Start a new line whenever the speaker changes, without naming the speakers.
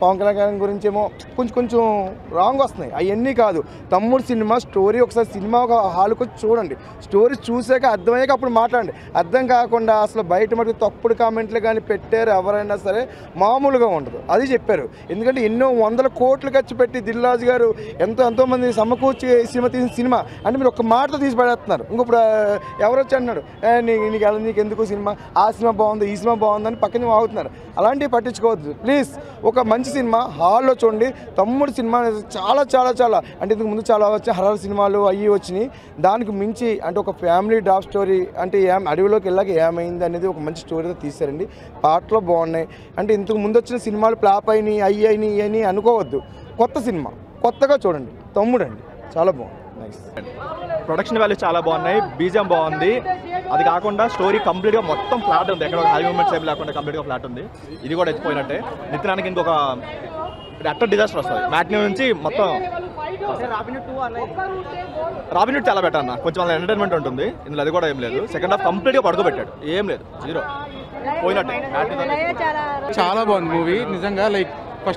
పవన్ కళ్యాణ్ గురించి ఏమో కొంచెం రాంగ్ వస్తున్నాయి. అవన్నీ కాదు. తమ్ముడు సినిమా స్టోరీ ఒకసారి సినిమా ఒక హాల్కి వచ్చి చూడండి. స్టోరీ చూసాక అర్థమయ్యాక అప్పుడు మాట్లాడండి. అర్థం కాకుండా అసలు బయట మటుకు తప్పుడు కామెంట్లు కానీ పెట్టారు ఎవరైనా సరే మామూలుగా ఉండదు. అది చెప్పారు. ఎందుకంటే ఎన్నో వందల కోట్లు ఖర్చు పెట్టి దిల్ రాజు గారు ఎంతోమంది సమకూర్చి సినిమా తీసిన సినిమా అంటే మీరు ఒక్క మాటతో తీసి పడేస్తున్నారు. ఇంకొప్పుడు ఎవరు వచ్చి అన్నాడు నీకు ఎందుకు సినిమా, ఆ సినిమా బాగుంది ఈ సినిమా బాగుందని పక్కన వాగుతున్నారు. అలాంటివి పట్టించుకోవద్దు ప్లీజ్. ఒక మంచి సినిమా హాల్లో చూడండి. తమ్ముడు సినిమా చాలా చాలా చాలా అంటే ఇంతకు ముందు చాలా వచ్చాయి హర్రర్ సినిమాలు అవి వచ్చినాయి. దానికి మించి అంటే ఒక ఫ్యామిలీ డ్రాప్ స్టోరీ అంటే అడవిలోకి వెళ్ళాక ఏమైంది అనేది ఒక మంచి స్టోరీతో తీశారండి. పాటలు బాగున్నాయి. అంటే ఇంతకు ముందు వచ్చిన సినిమాలు ఫ్లాప్ అయినాయి ఇవని అనుకోవద్దు. కొత్త సినిమా కొత్తగా చూడండి. తమ్ముడు అండి చాలా బాగుంది. నైస్.
ప్రొడక్షన్ వాల్యూ చాలా బాగున్నాయి. బీజం బాగుంది. అది కాకుండా స్టోరీ కంప్లీట్గా మొత్తం ఫ్లాట్ ఉంది. ఎక్కడ హై మూమెంట్స్ ఏమి లేకుండా కంప్లీట్గా ఫ్లాట్ ఉంది. ఇది కూడా ఎత్తిపోయినట్టే. నిత్యానికి ఇంకొక అట్టర్ డిజాస్టర్ వస్తుంది. మ్యాట్ని నుంచి మొత్తం రాబిన్హుడ్ చాలా బెటర్ అన్న. కొంచెం ఎంటర్టైన్మెంట్ ఉంటుంది ఇందులో. అది కూడా ఏం లేదు. సెకండ్ హాఫ్ కంప్లీట్గా పడుకోబెట్టాడు. ఏం లేదు, జీరో పోయినట్టే.
చాలా బాగుంది మూవీ నిజంగా. లైక్